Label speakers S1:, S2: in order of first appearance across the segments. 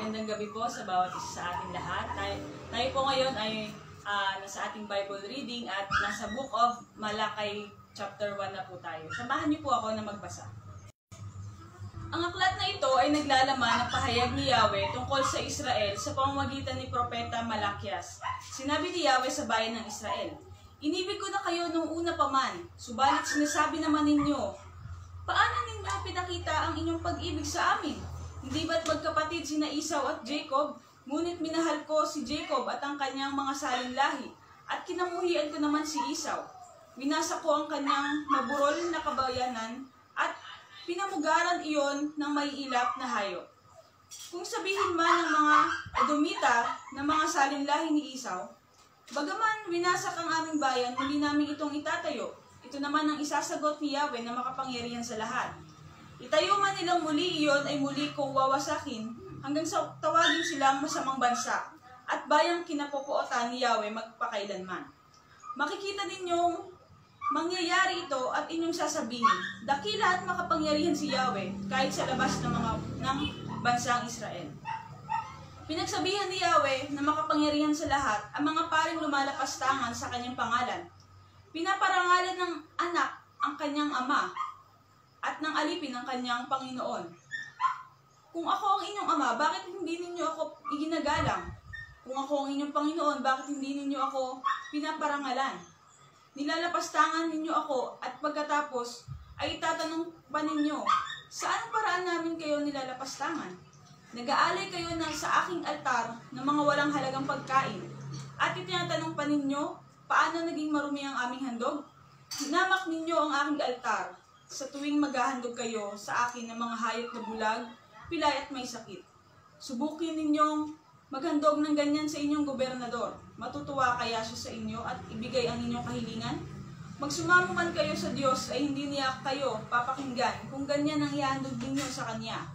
S1: Magandang gabi po sa bawat isa sa ating lahat. Tayo po ngayon ay nasa ating Bible reading at nasa Book of Malakay chapter 1 na po tayo. Samahan niyo po ako na magbasa. Ang aklat na ito ay naglalaman ng pahayag ni Yahweh tungkol sa Israel sa pamamagitan ni Propeta Malakias. Sinabi ni Yahweh sa bayan ng Israel, "Inibig ko na kayo nung una pa man, subalit sinasabi naman ninyo, paano ninyo pinakita ang inyong pag-ibig sa amin? Hindi ba't magkapatid sina Esau at Jacob? Ngunit minahal ko si Jacob at ang kanyang mga salin lahi, at kinamuhian ko naman si Esau. Winasa ko ang kanyang maburol na kabayanan, at pinamugaran iyon ng maiilap na hayop. Kung sabihin man ng mga Edomita na mga salin lahi ni Esau, bagaman winasak ang aming bayan, muli namin itong itatayo. Ito naman ang isasagot ni Yahweh na makapangyarihan sa lahat. Itayo man nilang muli iyon ay muli kong wawasakin hanggang sa tawagin silang masamang bansa at bayang kinapopootan ni Yahweh magpakailanman. Makikita ninyong mangyayari ito at inyong sasabihin, dakila at makapangyarihan si Yahweh kahit sa labas ng bansang Israel. Pinagsabihan ni Yahweh na makapangyarihan sa lahat ang mga paring lumalapastangan sa kanyang pangalan. Pinaparangalan ng anak ang kanyang ama at ng alipin ang kanyang Panginoon. Kung ako ang inyong ama, bakit hindi ninyo ako iginagalang? Kung ako ang inyong Panginoon, bakit hindi ninyo ako pinaparangalan? Nilalapastangan ninyo ako at pagkatapos ay itatanong pa ninyo, saan paraan namin kayo nilalapastangan? Nag-aalay kayo sa aking altar ng mga walang halagang pagkain at itinatanong pa ninyo, paano naging marumi ang aming handog? Hinamak ninyo ang aking altar sa tuwing maghahandog kayo sa akin ng mga hayop na bulag, pilay at may sakit. Subukin ninyong maghandog ng ganyan sa inyong gobernador. Matutuwa kaya siya sa inyo at ibigay ang inyong kahilingan? Magsumamo man kayo sa Diyos ay hindi niya kayo papakinggan kung ganyan ang ihandog ninyo sa Kanya.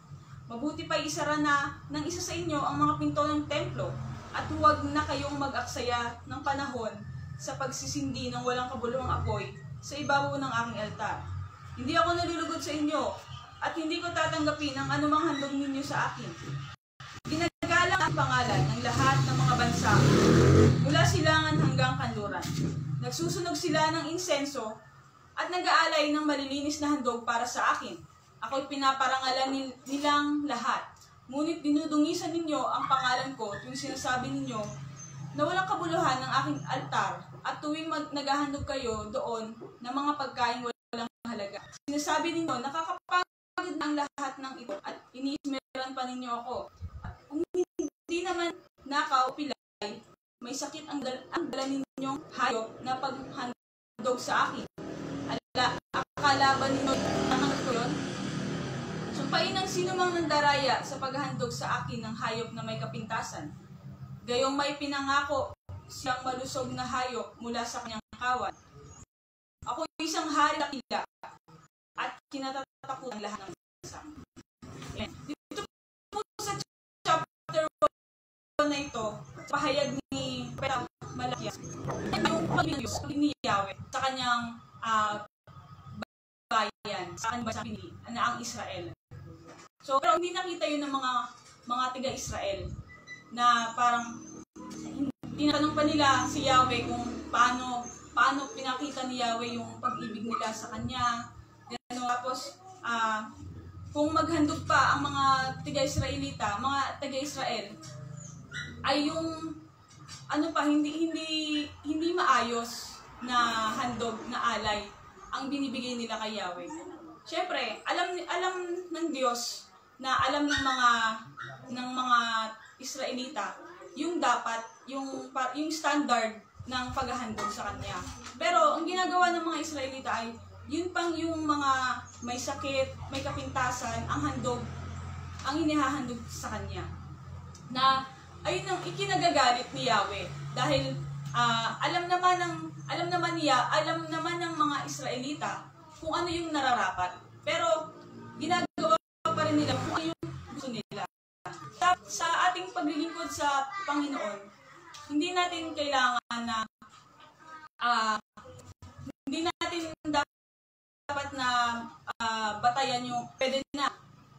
S1: Mabuti pa isara na ng isa sa inyo ang mga pinto ng templo at huwag na kayong mag-aksaya ng panahon sa pagsisindi ng walang kabuluhang apoy sa ibabaw ng aking altar. Hindi ako nalulugod sa inyo at hindi ko tatanggapin ang anumang handog ninyo sa akin. Ginagalang ang pangalan ng lahat ng mga bansa mula silangan hanggang kanluran. Nagsusunog sila ng insenso at nag-aalay ng malilinis na handog para sa akin. Ako'y pinaparangalan nilang lahat. Ngunit dinudungisan ninyo ang pangalan ko tuwing sinasabi ninyo na walang kabuluhan ng aking altar at tuwing naghahandog kayo doon ng mga pagkain walang halaga. Sinasabi ninyo, nakakapagod na ang lahat ng ito at iniismeran pa ninyo ako. Kung hindi naman nakaw pilay, may sakit ang dala ninyong hayop na paghandog sa akin. Akala ba ninyo nakanap ko yun? Sumpain ng sinumang nandaraya sa paghahandog sa akin ng hayop na may kapintasan. Gayong may pinangako siyang malusog na hayop mula sa kanyang kawan. Ako isang hari dakila at kinatatakutan lahat ng bansa. Dito po sa chapter 1 na ito, pahayag ni Propeta Malakias, yung pag-Diyos ni Yahweh sa kanyang bayan, sa kanyang bansa na ang Israel. So, pero hindi nakita yun ng mga taga-Israel na parang tinatanong pa nila si Yahweh kung paano pinakita ni Yahweh yung pag-ibig nila sa kanya. Tapos, kung maghandog pa ang mga taga-Israelita, mga taga-Israel, ay yung hindi maayos na handog na alay ang binibigay nila kay Yahweh. Siyempre, alam ng Diyos na alam ng mga Israelita yung dapat yung standard ng paghahandog sa kanya. Pero ang ginagawa ng mga Israelita ay yun pang yung mga may sakit, may kapintasan, ang inihahandog sa kanya. Na ayun ang ikinagagalit ni Yahweh dahil alam naman ng mga Israelita kung ano yung nararapat. Pero ginagawa pa rin nila kung ano yung gusto nila. Sa ating paglilingkod sa Panginoon, hindi natin kailangan na hindi natin dapat na batayan yung pwede na.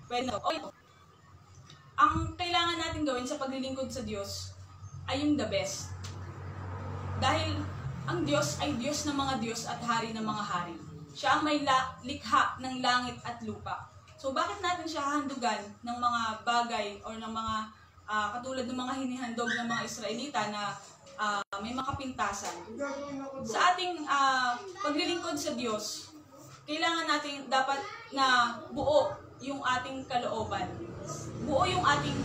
S1: Okay. Ang kailangan natin natin gawin sa paglilingkod sa Diyos ay yung the best. Dahil ang Diyos ay Diyos ng mga Diyos at Hari ng mga Hari. Siya ang may likha ng langit at lupa. So bakit natin siya hahandugan ng mga bagay o ng mga katulad ng mga hinihandog ng mga Israelita na may makapintasan? Sa ating paglilingkod sa Diyos, kailangan natin dapat na buo yung ating kalooban. Buo yung ating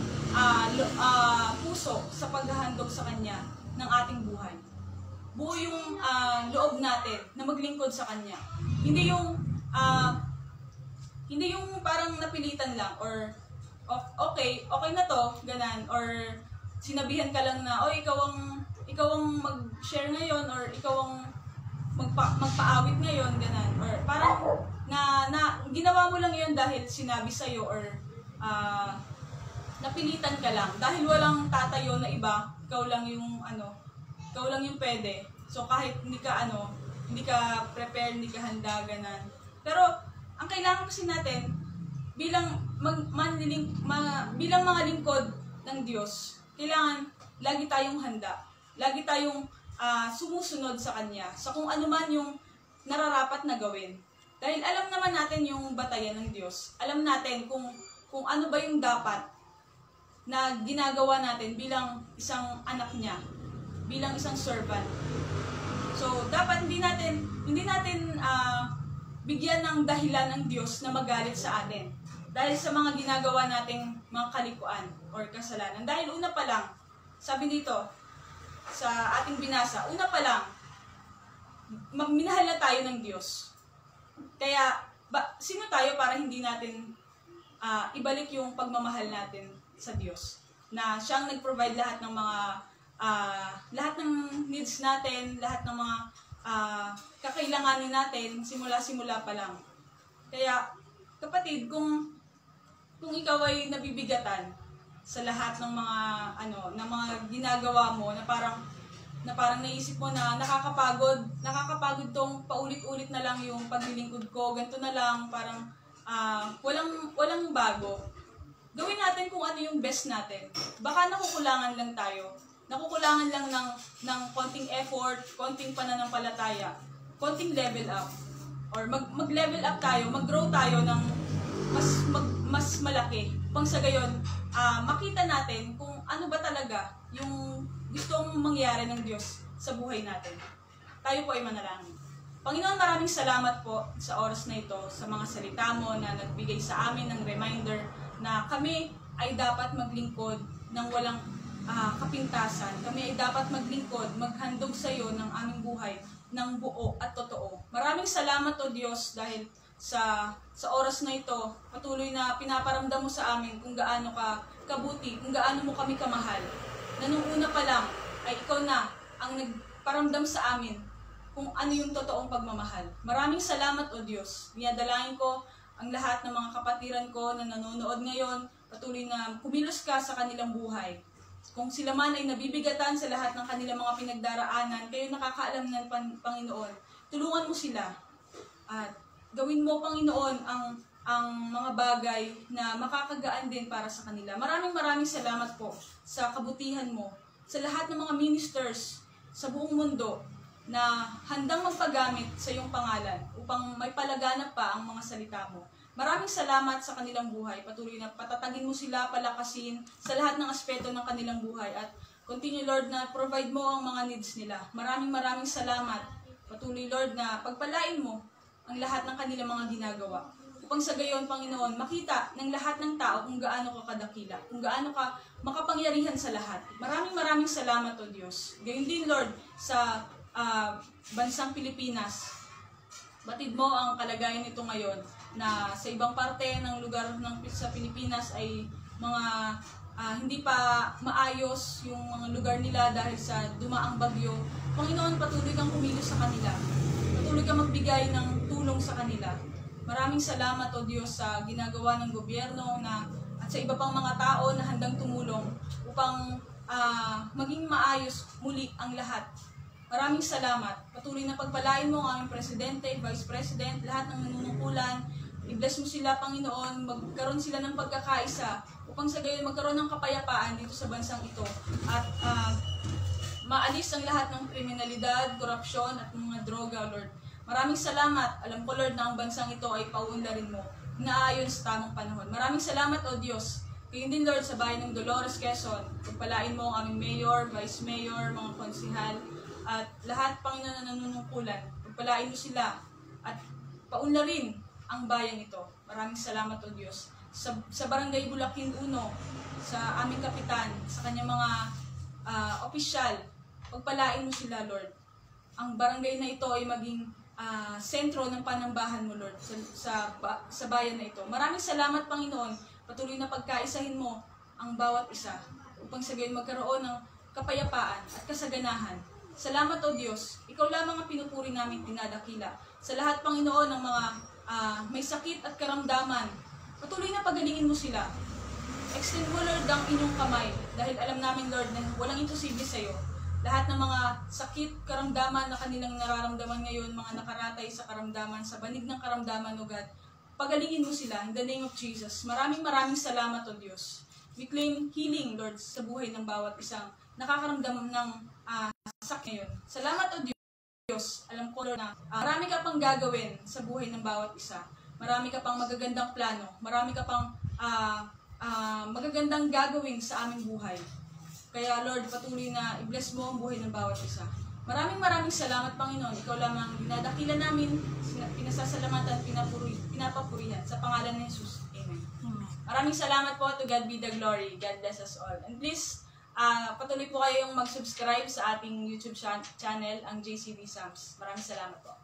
S1: puso sa paghahandog sa Kanya ng ating buhay. Buo yung loob natin na maglingkod sa Kanya. Hindi yung parang napilitan lang or okay na to, ganan, or sinabihan ka lang na, ikaw ang mag-share ngayon or ikaw ang magpaawit ngayon, ganan, or parang na ginawa mo lang yun dahil sinabi sa'yo or napilitan ka lang dahil walang tatayo na iba, ikaw lang yung pwede. So kahit hindi ka prepare, hindi ka handa, ganan. Pero ang kailangan kasi natin bilang mga lingkod ng Diyos, kailangan lagi tayong handa. Lagi tayong sumusunod sa Kanya, sa kung ano man yung nararapat na gawin. Dahil alam naman natin yung batayan ng Diyos. Alam natin kung ano ba yung dapat na ginagawa natin bilang isang anak niya, bilang isang servant. So, dapat hindi natin bigyan ng dahilan ng Diyos na magalit sa atin. Dahil sa mga ginagawa nating mga kalikuan or kasalanan. Dahil una pa lang, sabi dito, sa ating binasa, una pa lang, minahal na tayo ng Diyos. Kaya, sino tayo para hindi natin ibalik yung pagmamahal natin sa Diyos? Na siyang nag-provide lahat ng needs natin, lahat ng mga kakailanganin natin, simula pa lang. Kaya, kapatid, kung ikaw ay nabibigatan sa lahat ng mga ginagawa mo na parang naisip mo na nakakapagod tong paulit-ulit na lang yung paglilingkod ko, ganito na lang, parang walang bago. Gawin natin kung ano yung best natin. Baka nakukulangan lang tayo. Nakukulangan lang ng konting effort, konting pananampalataya, konting level up. Or mag-level up tayo, mag-grow tayo ng mas malaki. Pang sa gayon, makita natin kung ano ba talaga yung gustong mangyari ng Diyos sa buhay natin. Tayo po ay manalangin. Panginoon, maraming salamat po sa oras na ito, sa mga salita mo na nagbigay sa amin ng reminder na kami ay dapat maglingkod ng walang kapintasan. Kami ay dapat maglingkod, maghandog sa iyo ng aming buhay ng buo at totoo. Maraming salamat o Diyos dahil sa oras na ito, patuloy na pinaparamdam mo sa amin kung gaano ka kabuti, kung gaano mo kami kamahal. Na nung una pa lang ay ikaw na ang nagparamdam sa amin kung ano yung totoong pagmamahal. Maraming salamat o Diyos. Dinadalangin ko ang lahat ng mga kapatiran ko na nanonood ngayon, patuloy na kumilos ka sa kanilang buhay. Kung sila man ay nabibigatan sa lahat ng kanilang mga pinagdaraanan, kayo nakakaalam ng Panginoon, tulungan mo sila. At gawin mo, Panginoon, ang mga bagay na makakagaan din para sa kanila. Maraming salamat po sa kabutihan mo, sa lahat ng mga ministers sa buong mundo na handang magpagamit sa iyong pangalan upang may palaganap pa ang mga salita mo. Maraming salamat sa kanilang buhay. Patuloy na patatagin mo sila, palakasin sa lahat ng aspeto ng kanilang buhay. At continue, Lord, na provide mo ang mga needs nila. Maraming salamat. Patuloy, Lord, na pagpalain mo ang lahat ng kanilang mga ginagawa. Upang sa gayon, Panginoon, makita ng lahat ng tao kung gaano ka kadakila, kung gaano ka makapangyarihan sa lahat. Maraming salamat, O Diyos. Gayon din, Lord, sa bansang Pilipinas. Batid mo ang kalagayan nito ngayon na sa ibang parte ng lugar sa Pilipinas ay mga hindi pa maayos yung mga lugar nila dahil sa dumaang bagyo. Panginoon, patuloy kang kumilos sa kanila. Patuloy kang magbigay ng tulong sa kanila. Maraming salamat, O Diyos, sa ginagawa ng gobyerno at sa iba pang mga tao na handang tumulong upang maging maayos muli ang lahat. Maraming salamat. Patuloy na pagpalain mo ang aming presidente, vice president, lahat ng nanunungkulan. I-bless mo sila, Panginoon. Magkaroon sila ng pagkakaisa upang upang sa gayon magkaroon ng kapayapaan dito sa bansang ito at maalis ang lahat ng kriminalidad, korupsyon at mga droga, Lord. Maraming salamat. Alam ko, Lord, na ang bansang ito ay pauunlarin mo na ayon sa tamang panahon. Maraming salamat, O Diyos. Gayon din, Lord, sa bayan ng Dolores, Quezon. Pagpalain mo ang aming mayor, vice mayor, mga konsihal, at lahat, Panginoon, na nanunungkulan. Pagpalain mo sila at paunlarin ang bayan ito. Maraming salamat, O Diyos. Sa Barangay Bulakin 1, sa aming kapitan, sa kanyang mga opisyal, pagpalain mo sila, Lord. Ang barangay na ito ay maging sentro ng panambahan mo, Lord, sa bayan na ito. Maraming salamat, Panginoon. Patuloy na pagkaisahin mo ang bawat isa upang sa gayon magkaroon ng kapayapaan at kasaganahan. Salamat, O Diyos. Ikaw lamang ang pinupuri namin, dinadakila. Sa lahat, Panginoon, ng mga may sakit at karamdaman, patuloy na pagalingin mo sila. Extend mo, Lord, ang inyong kamay dahil alam namin, Lord, na walang imposible sa iyo. Lahat ng mga sakit, karamdaman na kanilang nararamdaman ngayon, mga nakaratay sa karamdaman, sa banig ng karamdaman, O God, pagalingin mo sila in the name of Jesus. Maraming salamat, O Diyos. We claim healing, Lord, sa buhay ng bawat isang nakakaramdam ng sakit ngayon. Salamat, O Diyos. Alam ko, Lord, na marami ka pang gagawin sa buhay ng bawat isa. Marami ka pang magagandang plano. Marami ka pang magagandang gagawin sa aming buhay. Kaya, Lord, patuloy na i-bless mo ang buhay ng bawat isa. Maraming salamat, Panginoon. Ikaw lamang dinadakila namin, pinasasalamatan at pinapapurihan. Sa pangalan ni Jesus. Amen. Maraming salamat po. To God be the glory. God bless us all. And please, patuloy po kayong mag-subscribe sa ating YouTube channel, ang JCB Psalms. Maraming salamat po.